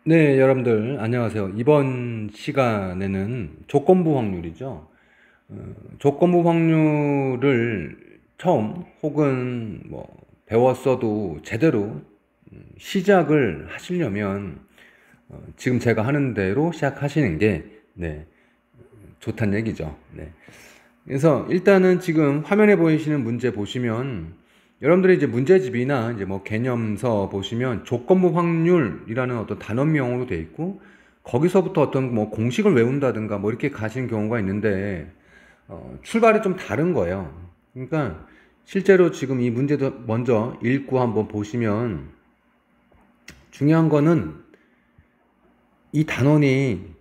네, 여러분들 안녕하세요. 이번 시간에는 조건부 확률이죠. 조건부 확률을 처음 혹은 뭐 배웠어도 제대로 시작을 하시려면 지금 제가 하는 대로 시작하시는 게 네, 좋다는 얘기죠. 네. 그래서 일단은 지금 화면에 보이시는 문제 보시면 여러분들이 이제 문제집이나 이제 뭐 개념서 보시면 조건부 확률이라는 어떤 단원명으로 돼 있고 거기서부터 어떤 뭐 공식을 외운다든가 뭐 이렇게 가시는 경우가 있는데 출발이 좀 다른 거예요. 그러니까 실제로 지금 이 문제도 먼저 읽고 한번 보시면 중요한 거는 이 단원이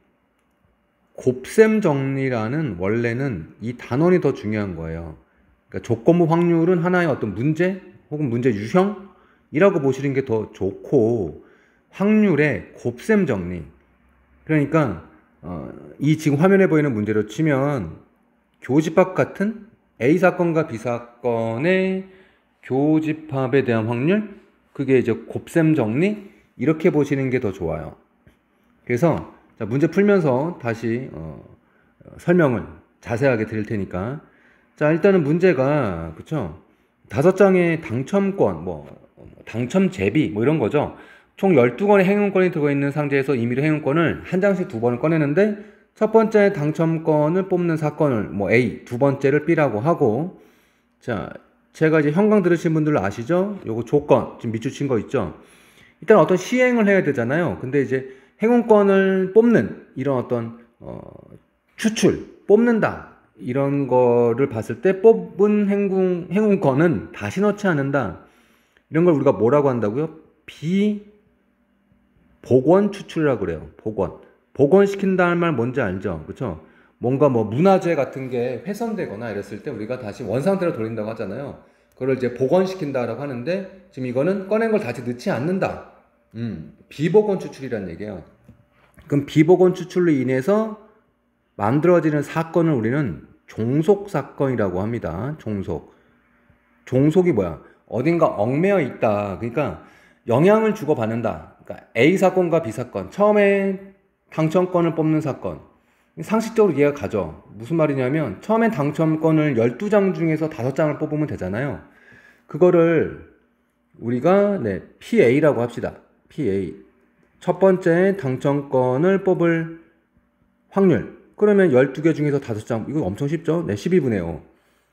곱셈 정리라는 원래는 이 단원이 더 중요한 거예요. 그러니까 조건부 확률은 하나의 어떤 문제 혹은 문제 유형이라고 보시는 게 더 좋고 확률의 곱셈 정리. 그러니까 이 지금 화면에 보이는 문제로 치면 교집합 같은 A 사건과 B 사건의 교집합에 대한 확률, 그게 이제 곱셈 정리 이렇게 보시는 게 더 좋아요. 그래서 자, 문제 풀면서 다시 설명을 자세하게 드릴 테니까 자, 일단은 문제가 그쵸? 5장의 당첨권, 당첨 제비 뭐 이런 거죠. 총 12건의 행운권이 들어있는 상자에서 임의로 행운권을 한 장씩 두 번을 꺼내는데 첫 번째 당첨권을 뽑는 사건을 뭐 A, 두 번째를 B라고 하고 자, 제가 이제 현강 들으신 분들 아시죠? 요거 조건 지금 밑줄 친 거 있죠? 일단 어떤 시행을 해야 되잖아요. 근데 이제 행운권을 뽑는 이런 어떤 추출, 뽑는다 이런 거를 봤을 때 뽑은 행운권은 다시 넣지 않는다. 이런 걸 우리가 뭐라고 한다고요? 비복원 추출이라고 그래요. 복원. 복원시킨다는 말 뭔지 알죠? 그렇죠? 뭔가 뭐 문화재 같은 게 훼손되거나 이랬을 때 우리가 다시 원상태로 돌린다고 하잖아요. 그걸 이제 복원시킨다라고 하는데 지금 이거는 꺼낸 걸 다시 넣지 않는다. 비복원 추출이라는 얘기예요. 그럼 비복원 추출로 인해서 만들어지는 사건을 우리는 종속 사건이라고 합니다. 종속. 종속이 뭐야? 어딘가 얽매여 있다. 그러니까 영향을 주고받는다. 그러니까 A 사건과 B 사건. 처음에 당첨권을 뽑는 사건. 상식적으로 이해가 가죠. 무슨 말이냐면 처음엔 당첨권을 12장 중에서 5장을 뽑으면 되잖아요. 그거를 우리가 PA라고 합시다. PA. 첫 번째 당첨권을 뽑을 확률. 그러면 12개 중에서 5장. 이거 엄청 쉽죠? 네, 12분의 5.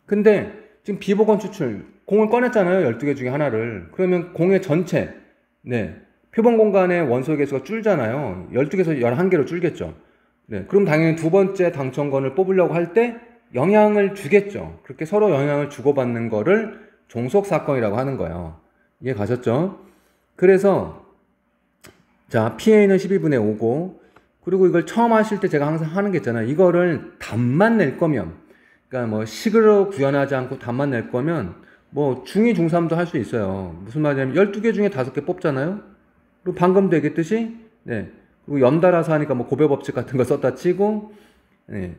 근데 지금 비복원 추출. 공을 꺼냈잖아요. 12개 중에 하나를. 그러면 공의 전체. 네. 표본 공간의 원소 개수가 줄잖아요. 12개에서 11개로 줄겠죠. 네. 그럼 당연히 두 번째 당첨권을 뽑으려고 할 때 영향을 주겠죠. 그렇게 서로 영향을 주고받는 거를 종속 사건이라고 하는 거예요. 이해 가셨죠? 그래서 자, PA는 12분의 5고 그리고 이걸 처음 하실 때 제가 항상 하는 게 있잖아요. 이거를 답만 낼 거면 그러니까 뭐 식으로 구현하지 않고 답만 낼 거면 뭐 중2, 중3도 할 수 있어요. 무슨 말이냐면 12개 중에 5개 뽑잖아요. 그리고 방금도 얘기했듯이 네. 그리고 연달아서 하니까 뭐 고배 법칙 같은 거 썼다 치고 네.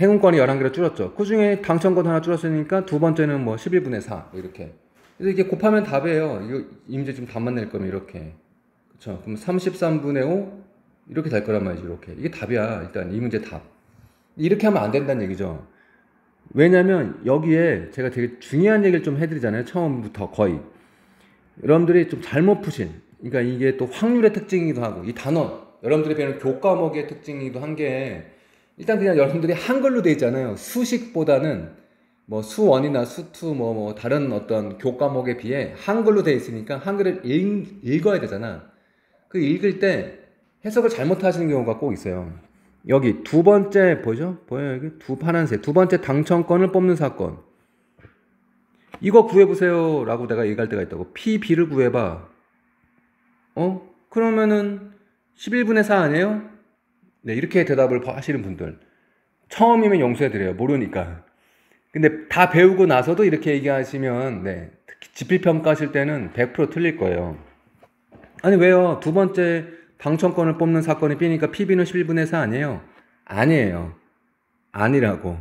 행운권이 11개로 줄었죠. 그 중에 당첨권 하나 줄었으니까 두 번째는 뭐 11분의 4 뭐 이렇게. 그래서 이게 곱하면 답이에요. 이거 이제 지금 답만 낼 거면 이렇게. 그렇죠. 그럼 33분의 5 이렇게 될 거란 말이죠. 이렇게. 이게 답이야. 일단 이 문제 답. 이렇게 하면 안 된다는 얘기죠. 왜냐면 여기에 제가 되게 중요한 얘기를 좀 해드리잖아요. 처음부터 거의. 여러분들이 좀 잘못 푸신. 그러니까 이게 또 확률의 특징이기도 하고 이 단원. 여러분들이 배우는 교과목의 특징이기도 한 게 일단 그냥 여러분들이 한글로 돼 있잖아요. 수식보다는 뭐 수원이나 수투 뭐 다른 어떤 교과목에 비해 한글로 돼 있으니까 한글을 읽어야 되잖아. 그 읽을 때 해석을 잘못하시는 경우가 꼭 있어요. 여기 두 번째 보죠? 보여요? 여기 파란색 두 번째 당첨권을 뽑는 사건. 이거 구해보세요 라고 내가 얘기할 때가 있다고. PB를 구해봐. 그러면은 11분의 4 아니에요? 네, 이렇게 대답을 하시는 분들. 처음이면 용서해드려요. 모르니까. 근데 다 배우고 나서도 이렇게 얘기하시면, 네, 특히 지필평가 하실 때는 100% 틀릴 거예요. 아니, 왜요? 두 번째 당첨권을 뽑는 사건이 B니까 PB는 11분의 4 아니에요? 아니에요. 아니라고.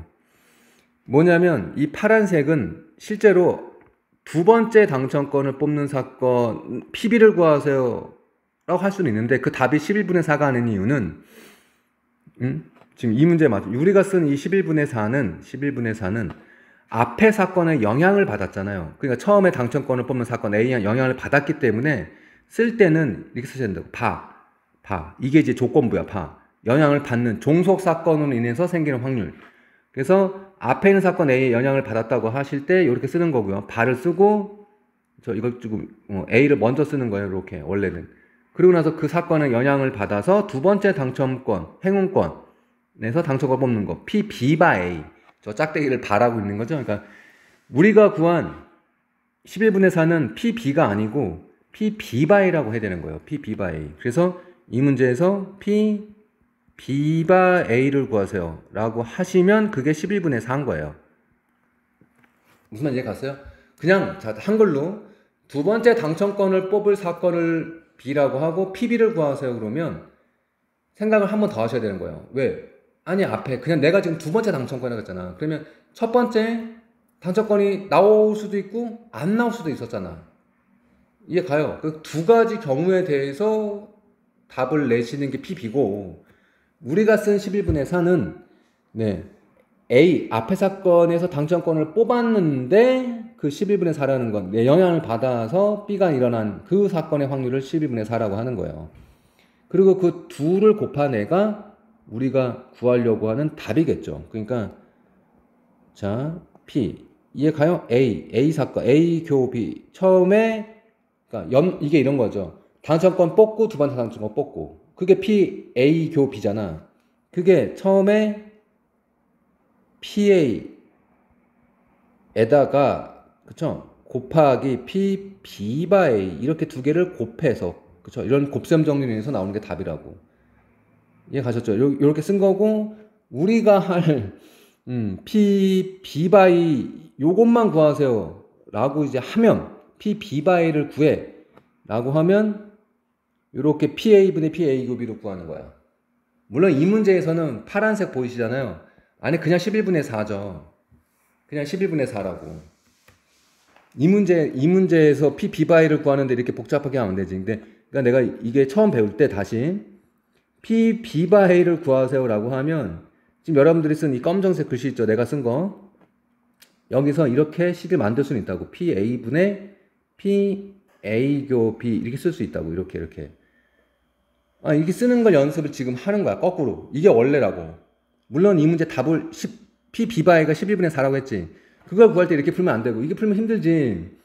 뭐냐면, 이 파란색은 실제로 두 번째 당첨권을 뽑는 사건, PB를 구하세요. 할 수는 있는데 그 답이 11분의 4가 하는 이유는 지금 이 문제 맞죠? 우리가 쓴 이 11분의 4는 앞의 사건에 영향을 받았잖아요. 그러니까 처음에 당첨권을 뽑는 사건 A에 영향을 받았기 때문에 쓸 때는 이렇게 쓰셔야 된다고. 이게 이제 조건부야. 영향을 받는 종속 사건으로 인해서 생기는 확률. 그래서 앞에 있는 사건 A에 영향을 받았다고 하실 때 이렇게 쓰는 거고요. 바를 쓰고 이걸 조금 A를 먼저 쓰는 거예요. 이렇게 원래는. 그리고 나서 그 사건에 영향을 받아서 두 번째 당첨권, 행운권에서 당첨권 뽑는 거. P, B바 A. 저 짝대기를 바라고 있는 거죠. 그러니까 우리가 구한 11분의 4는 P, B가 아니고 P, B바 A라고 해야 되는 거예요. P, B바 A. 그래서 이 문제에서 P, B바 A를 구하세요 라고 하시면 그게 11분의 4인 거예요. 무슨 말인지 갔어요? 그냥 한글로 두 번째 당첨권을 뽑을 사건을 B라고 하고 PB를 구하세요 그러면 생각을 한 번 더 하셔야 되는 거예요. 왜? 아니 앞에 그냥 내가 지금 두 번째 당첨권이라고 했잖아. 그러면 첫 번째 당첨권이 나올 수도 있고 안 나올 수도 있었잖아. 이해 가요? 그 두 가지 경우에 대해서 답을 내시는 게 PB고 우리가 쓴 11분의 4는 A 앞에 사건에서 당첨권을 뽑았는데 그 11분의 4라는 건 내 영향을 받아서 B가 일어난 그 사건의 확률을 11분의 4라고 하는 거예요. 그리고 그 둘을 곱한 우리가 구하려고 하는 답이겠죠. 그러니까 자 P 이해 가요? A 사건 A 교 B 처음에 그러니까 이게 이런 거죠. 당첨권 뽑고 두 번째 당첨권 뽑고 그게 P A 교 B잖아. 그게 처음에 PA에다가 그쵸 곱하기 P B바 A 이렇게 두 개를 곱해서 그쵸 이런 곱셈 정리에서 나오는 게 답이라고. 이해 가셨죠? 이렇게 쓴 거고 우리가 할 P B바 A 요것만 구하세요 라고 이제 하면 P B바 A를 구해 라고 하면 이렇게 PA분의 PA 곱비로 구하는 거야. 물론 이 문제에서는 파란색 보이시잖아요. 아니 그냥 11분의 4죠. 그냥 11분의 4라고. 이 문제에서 P B바이를 구하는데 이렇게 복잡하게 하면 되지. 근데 그러니까 내가 이게 처음 배울 때 다시 P B바이를 구하세요 라고 하면 지금 여러분들이 쓴 이 검정색 글씨 있죠. 내가 쓴 거. 여기서 이렇게 식을 만들 수는 있다고. PA분의 PA 교 B 이렇게 쓸 수 있다고. 이렇게 이렇게 쓰는 걸 연습을 지금 하는 거야. 거꾸로. 이게 원래라고. 물론 이 문제 답을 P B바이가 11분의 4라고 했지. 그걸 구할 때 이렇게 풀면 안 되고 이게 풀면 힘들지.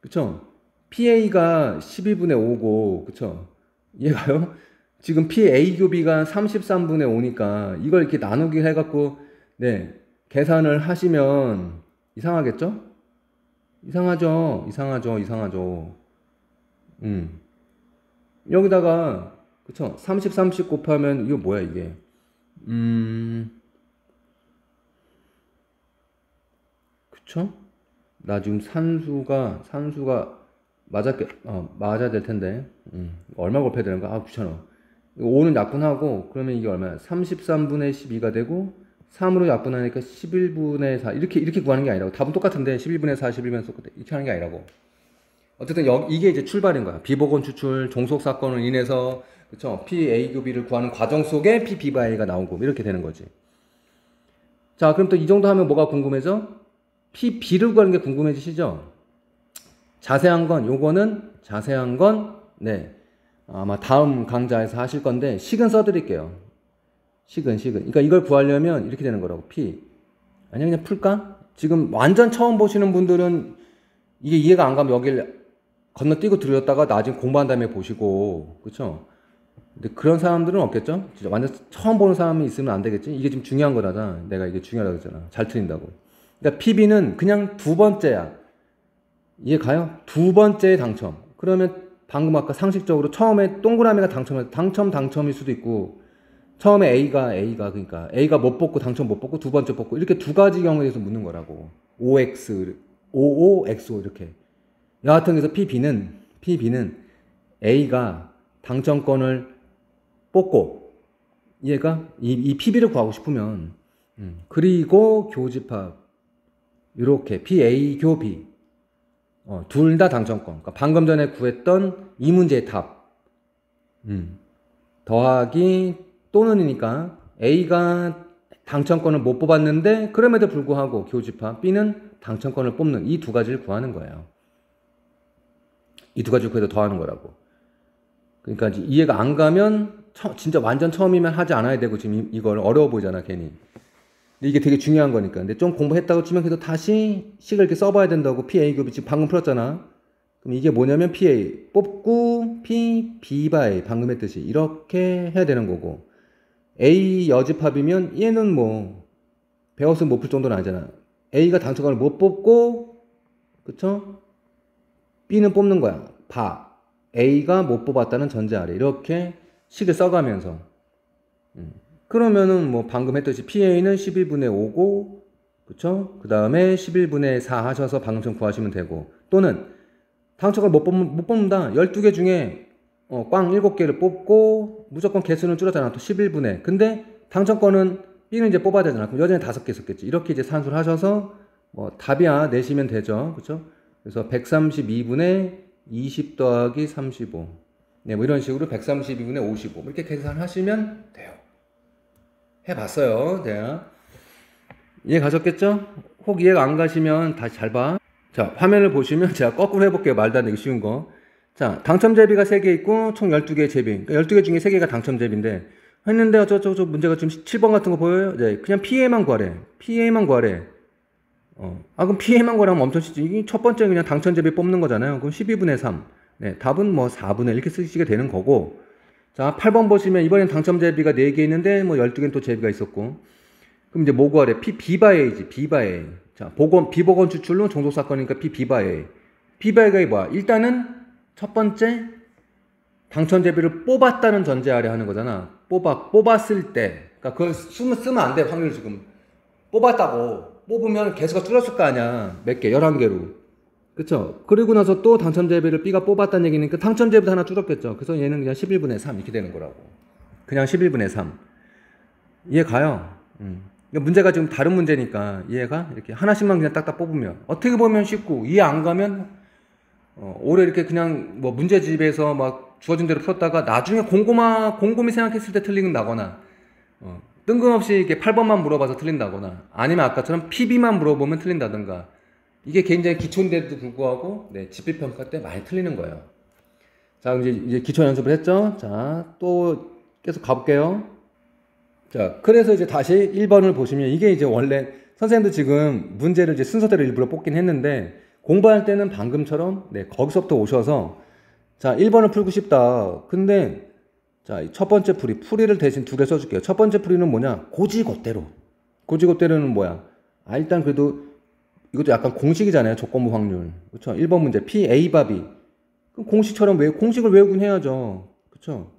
그쵸? PA가 12분의 5고 그쵸? 이해가요? 지금 PA 교 B가 33분의 5니까 이걸 이렇게 나누기 해갖고 계산을 하시면 이상하겠죠? 이상하죠. 여기다가 그쵸? 30 곱하면 이거 뭐야 이게? 그쵸? 나 지금 산수가 맞아야 될 텐데. 얼마 곱해야 되는가? 귀찮아. 5는 약분하고 그러면 이게 얼마야? 33분의 12가 되고 3으로 약분하니까 11분의 4 이렇게 구하는 게 아니라고. 답은 똑같은데 11분의 4, 11분의 4 이렇게 하는 게 아니라고. 어쨌든 이게 이제 출발인 거야. 비보건 추출 종속 사건을 인해서 그쵸? P A 교 B를 구하는 과정 속에 P B 바 A가 나오고 이렇게 되는 거지. 자, 그럼 또 이 정도 하면 뭐가 궁금해져? P B를 구하는 게 궁금해지시죠? 자세한 건 아마 다음 강좌에서 하실 건데 식은 써드릴게요. 식은. 그러니까 이걸 구하려면 이렇게 되는 거라고. 아니 그냥 풀까? 지금 완전 처음 보시는 분들은 이게 이해가 안 가면 여기를 건너뛰고 들렸다가 나중에 공부한 다음에 보시고 그쵸? 근데 그런 사람들은 없겠죠? 진짜 완전 처음 보는 사람이 있으면 안 되겠지? 이게 지금 중요한 거라잖아. 내가 이게 중요하다고 했잖아. 잘 틀린다고. 그러니까 PB는 그냥 두 번째야. 이해 가요? 두 번째 당첨. 그러면 방금 아까 상식적으로 처음에 동그라미가 당첨일 수도 있고 처음에 A가 그러니까 A가 못 뽑고 당첨 못 뽑고 두 번째 뽑고 이렇게 두 가지 경우에 대해서 묻는 거라고. OX, OO, XO 이렇게. 여하튼 그래서 PB는 A가 당첨권을 뽑고 얘가 이 PB를 구하고 싶으면 그리고 교집합 이렇게 PA 교 B 둘 다 당첨권. 그러니까 방금 전에 구했던 이 문제의 답 더하기 또는이니까 A가 당첨권을 못 뽑았는데 그럼에도 불구하고 교집합 B는 당첨권을 뽑는 이 두 가지를 구하는 거예요. 이 두 가지를 구해서 더하는 거라고. 그러니까 이해가 안 가면 진짜 완전 처음이면 하지 않아야 되고 지금 이걸 어려워 보이잖아 괜히. 근데 이게 되게 중요한 거니까. 근데 좀 공부했다고 치면 그래도 다시 식을 이렇게 써봐야 된다고. PA 곱이 지금 방금 풀었잖아. 그럼 이게 뭐냐면 PA 뽑고 P, B 바 A 방금 했듯이 이렇게 해야 되는 거고, A 여집합이면 얘는 뭐 배웠으면 못 풀 정도는 아니잖아. A가 당첨권을 못 뽑고 그쵸? B는 뽑는 거야. 바 A가 못 뽑았다는 전제 아래 이렇게 식을 써가면서 그러면은 뭐 방금 했듯이 PA는 11분의 5고 그쵸? 그 다음에 11분의 4 하셔서 방금처럼 구하시면 되고, 또는 당첨을 못 뽑는다. 12개 중에 꽝 7개를 뽑고 무조건 개수는 줄었잖아. 또 11분의. 근데 당첨권은 B는 이제 뽑아야 되잖아. 그럼 여전히 5개 있었겠지. 이렇게 이제 산수를 하셔서 뭐 답이야 내시면 되죠. 그쵸? 그래서 132분의 20 더하기 35. 네, 뭐 이런 식으로 132분의 55. 이렇게 계산하시면 돼요. 해봤어요. 네. 이해 가셨겠죠? 혹 이해가 안 가시면 다시 잘 봐. 자, 화면을 보시면 제가 거꾸로 해볼게요. 말도 안 되기 쉬운 거. 자, 당첨제비가 3개 있고 총 12개의 제비. 그러니까 12개 중에 3개가 당첨제비인데 했는데 어쩌고저쩌고 문제가 지금 7번 같은 거 보여요? 네, 그냥 PA만 구하래. PA만 구하래. 그럼 PA만 구하라면 엄청 쉽지. 첫 번째 그냥 당첨제비 뽑는 거잖아요. 그럼 12분의 3. 네, 답은 뭐 4분의 1 이렇게 쓰시게 되는 거고. 자, 8번 보시면 이번엔 당첨제비가 4개 있는데 뭐 12개는 또 제비가 있었고. 그럼 이제 뭐 구하래? P 바 A지. B 바 A. 자, 비보건 추출로 종속 사건이니까 P 바 A. P 바 A가 뭐야? 일단은 첫 번째 당첨제비를 뽑았다는 전제 아래 하는 거잖아. 뽑았을 때. 그러니까 그걸 쓰면 안 돼. 확률 지금. 뽑았다고. 뽑으면 개수가 줄었을 거 아니야. 몇 개? 11개로. 그쵸? 그리고 나서 또 당첨제비를 B가 뽑았다는 얘기니까 당첨제비도 하나 줄었겠죠. 그래서 얘는 그냥 11분의 3 이렇게 되는 거라고. 그냥 11분의 3. 이해 가요? 문제가 지금 다른 문제니까 이해가? 이렇게 하나씩만 그냥 딱딱 뽑으면 어떻게 보면 쉽고, 이해 안 가면 오래 이렇게 그냥 뭐 문제집에서 막 주어진 대로 풀었다가 나중에 곰곰이 생각했을 때 틀린다거나 뜬금없이 이렇게 8번만 물어봐서 틀린다거나, 아니면 아까처럼 PB만 물어보면 틀린다든가, 이게 굉장히 기초인데도 불구하고 집필평가 때 많이 틀리는 거예요. 자, 이제 기초 연습을 했죠? 자, 또 계속 가볼게요. 자, 그래서 이제 다시 1번을 보시면 이게 이제 원래 선생님도 지금 문제를 이제 순서대로 일부러 뽑긴 했는데, 공부할 때는 방금처럼 거기서부터 오셔서 자, 1번을 풀고 싶다. 근데 자, 첫 번째 풀이를 대신 2개 써줄게요. 첫 번째 풀이는 뭐냐? 고지고대로. 고지고대로는 뭐야? 일단 그래도 이것도 약간 공식이잖아요. 조건부 확률. 그쵸? 1번 문제. PA 바 B. 그럼 공식처럼 공식을 외우긴 해야죠. 그쵸?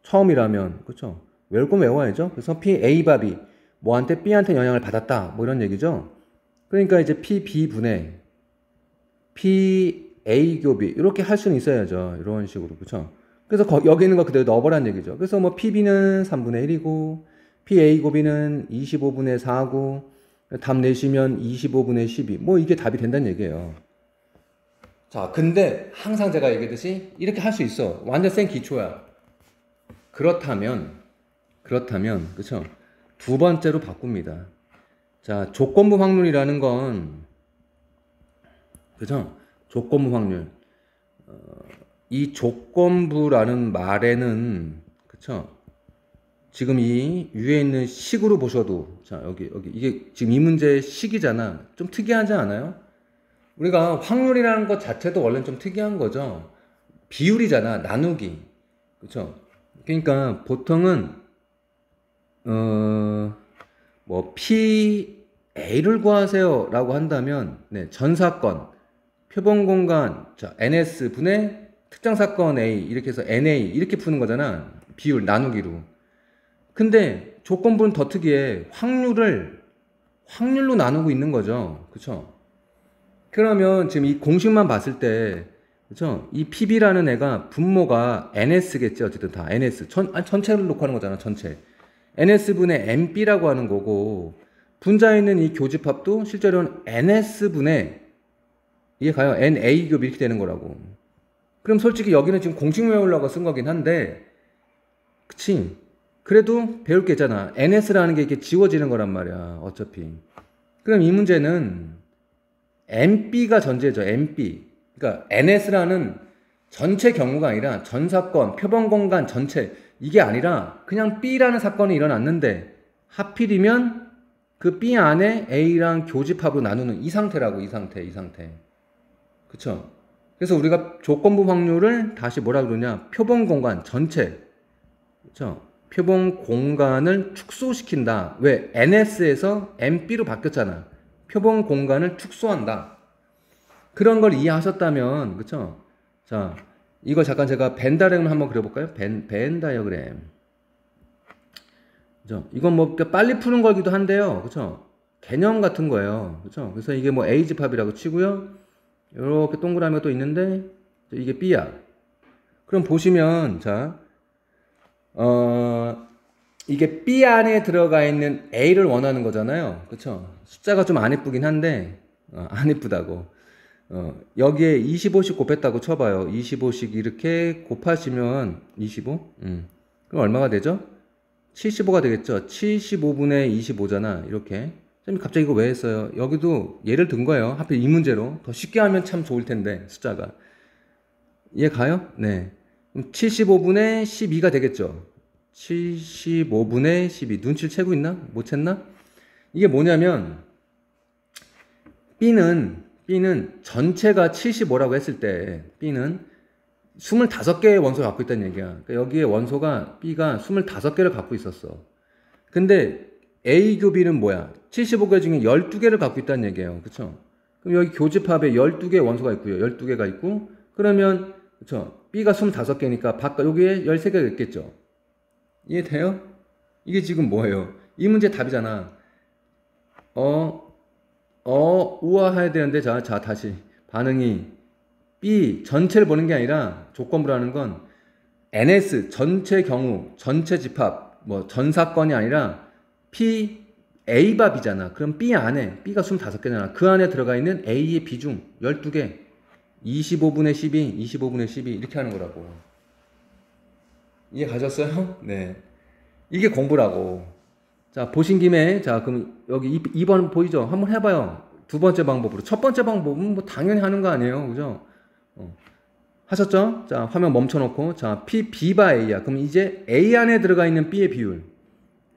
처음이라면. 그쵸? 외울 건 외워야죠. 그래서 PA 바 B. 뭐한테 B한테 영향을 받았다. 뭐 이런 얘기죠. 그러니까 이제 PB 분의 PA 교비. 이렇게 할 수는 있어야죠. 이런 식으로. 그쵸? 그래서 여기 있는 거 그대로 넣어보라는 얘기죠. 그래서 뭐 PB는 3분의 1이고, PA 곱이는 25분의 4고, 답 내시면 25분의 12. 뭐 이게 답이 된다는 얘기예요. 자, 근데 항상 제가 얘기했듯이 이렇게 할 수 있어. 완전 센 기초야. 그렇다면, 그쵸? 두 번째로 바꿉니다. 자, 조건부 확률이라는 건, 그죠? 조건부 확률. 이 조건부라는 말에는, 그쵸? 지금 이 위에 있는 식으로 보셔도, 자, 여기, 이게 지금 이 문제의 식이잖아. 좀 특이하지 않아요? 우리가 확률이라는 것 자체도 원래는 좀 특이한 거죠. 비율이잖아. 나누기. 그쵸? 그러니까 보통은, 뭐, PA를 구하세요. 라고 한다면, 전사건, 표본공간, 자, NS 분의 특정 사건 A, 이렇게 해서 NA, 이렇게 푸는 거잖아. 비율, 나누기로. 근데 조건부는 더 특이해. 확률로 나누고 있는 거죠. 그쵸? 그러면 지금 이 공식만 봤을 때, 그쵸? 이 PB라는 애가 분모가 NS겠지. 어쨌든 다 NS. 전체를 놓고 하는 거잖아. 전체. NS분의 MB라고 하는 거고, 분자에 있는 이 교집합도 실제로는 NS분의, 이게 가요. NA 겹 이렇게 되는 거라고. 그럼 솔직히 여기는 지금 공식 외우려고 쓴 거긴 한데, 그치? 그래도 배울 게 있잖아. NS라는 게 이렇게 지워지는 거란 말이야. 어차피. 그럼 이 문제는 MB가 전제죠. MB. 그러니까 NS라는 전체 경우가 아니라 전 사건, 표본 공간 전체 이게 아니라 그냥 B라는 사건이 일어났는데 하필이면 그 B 안에 A랑 교집합으로 나누는 이 상태라고. 이 상태. 그쵸? 그래서 우리가 조건부 확률을 다시 뭐라 그러냐? 표본 공간 전체. 그쵸? 표본 공간을 축소시킨다. 왜? NS에서 MB로 바뀌었잖아. 표본 공간을 축소한다. 그런 걸 이해하셨다면, 그쵸? 자, 이거 잠깐 제가 벤 다이어그램 한번 그려볼까요? 벤 다이어그램. 그죠? 이건 뭐 빨리 푸는 거기도 한데요. 그쵸? 개념 같은 거예요. 그쵸? 그래서 이게 뭐 A 집합이라고 치고요. 이렇게 동그라미가 또 있는데, 이게 B야. 그럼 보시면, 자, 이게 B 안에 들어가 있는 A를 원하는 거잖아요. 그쵸? 숫자가 좀 안 이쁘긴 한데, 안 이쁘다고. 여기에 25씩 곱했다고 쳐봐요. 25씩 이렇게 곱하시면, 25? 그럼 얼마가 되죠? 75가 되겠죠? 75분의 25잖아. 이렇게. 갑자기 이거 왜 했어요? 여기도 예를 든 거예요. 하필 이 문제로. 더 쉽게 하면 참 좋을 텐데, 숫자가. 이해 가요? 네. 그럼 75분의 12가 되겠죠? 75분의 12. 눈치를 채고 있나? 못 챘나? 이게 뭐냐면, B는 전체가 75라고 했을 때, B는 25개의 원소를 갖고 있다는 얘기야. 그러니까 여기에 원소가, B가 25개를 갖고 있었어. 근데 A 교비는 뭐야? 75개 중에 12개를 갖고 있다는 얘기예요. 그쵸? 그럼 여기 교집합에 12개의 원소가 있고요. 12개가 있고, 그러면, 그쵸? B가 25개니까 여기에 13개가 있겠죠? 이해돼요? 이게 지금 뭐예요? 이 문제 답이잖아. 우와 해야 되는데, 자, 다시. 반응이 B 전체를 보는 게 아니라 조건부라는 건 NS 전체 경우, 전체 집합, 뭐 전 사건이 아니라 P A밥이잖아. 그럼 B 안에 B가 25개잖아. 그 안에 들어가 있는 A의 비중 12개. 25분의 12, 25분의 12 이렇게 하는 거라고. 이해 가셨어요? 네. 이게 공부라고. 자, 보신 김에, 자, 그럼 여기 2번 보이죠? 한번 해봐요. 두 번째 방법으로. 첫 번째 방법은 뭐 당연히 하는 거 아니에요. 그죠? 하셨죠? 자, 화면 멈춰놓고. 자, P, B바 A야. 그럼 이제 A 안에 들어가 있는 B의 비율.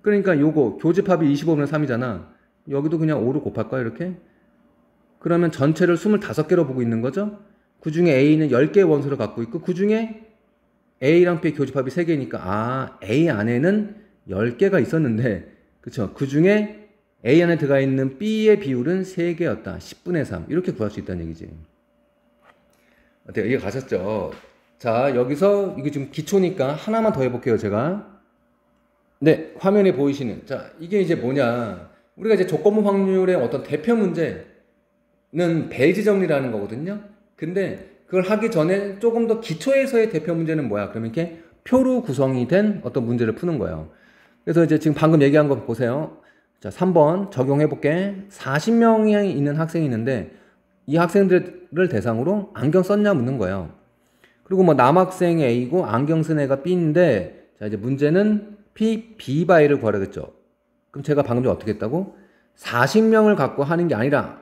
그러니까 요거, 교집합이 25분의 3이잖아. 여기도 그냥 5로 곱할까요? 이렇게? 그러면 전체를 25개로 보고 있는 거죠? 그 중에 A는 10개의 원소를 갖고 있고, 그 중에 A랑 B의 교집합이 3개니까, A 안에는 10개가 있었는데, 그쵸? 그 중에 A 안에 들어가 있는 B의 비율은 3개였다. 10분의 3. 이렇게 구할 수 있다는 얘기지. 어때요? 이해 가셨죠? 자, 여기서, 이게 지금 기초니까 하나만 더 해볼게요, 제가. 네, 화면에 보이시는. 자, 이게 이제 뭐냐. 우리가 이제 조건부 확률의 어떤 대표 문제는 베이지 정리라는 거거든요. 근데 그걸 하기 전에 조금 더 기초에서의 대표 문제는 뭐야? 그러면 이렇게 표로 구성이 된 어떤 문제를 푸는 거예요. 그래서 이제 지금 방금 얘기한 거 보세요. 자, 3번 적용해 볼게. 40명이 있는 학생이 있는데 이 학생들을 대상으로 안경 썼냐 묻는 거예요. 그리고 뭐 남학생이 A고 안경 쓴 애가 B인데, 자, 이제 문제는 P, B바 A를 구하라겠죠. 그럼 제가 방금 전에 어떻게 했다고? 40명을 갖고 하는 게 아니라,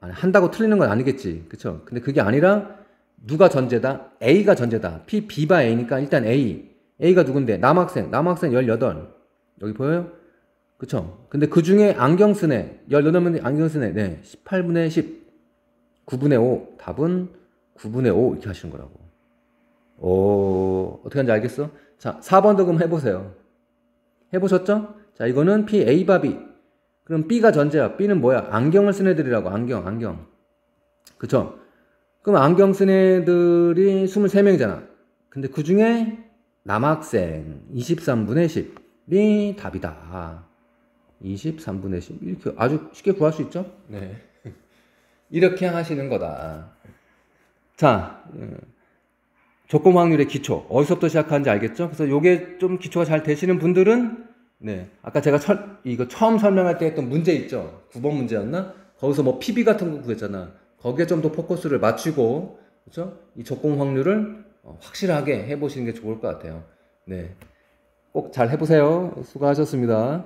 한다고 틀리는 건 아니겠지. 그쵸? 근데 그게 아니라 누가 전제다? A가 전제다. P, B바 A니까 일단 A가 누군데? 남학생 18. 여기 보여요? 그쵸? 근데 그 중에 안경 쓴 애, 18명 안경 쓴 애, 네, 18분의 10, 9분의 5. 답은 9분의 5 이렇게 하시는 거라고. 어떻게 하는지 알겠어? 자, 4번도 그럼 해보세요. 해보셨죠? 자, 이거는 P, A바 B. 그럼 B가 전제야. B는 뭐야? 안경을 쓴 애들이라고. 안경. 그쵸? 그럼 안경 쓴 애들이 23명이잖아. 근데 그 중에 남학생 23분의 10이 답이다. 23분의 10. 이렇게 아주 쉽게 구할 수 있죠? 네. 이렇게 하시는 거다. 자, 조건 확률의 기초. 어디서부터 시작하는지 알겠죠? 그래서 요게 좀 기초가 잘 되시는 분들은, 네. 아까 제가 이거 처음 설명할 때 했던 문제 있죠? 9번 문제였나? 거기서 뭐 PB 같은 거 구했잖아. 거기에 좀 더 포커스를 맞추고, 그죠? 이 조건 확률을 확실하게 해보시는 게 좋을 것 같아요. 네. 꼭 잘 해보세요. 수고하셨습니다.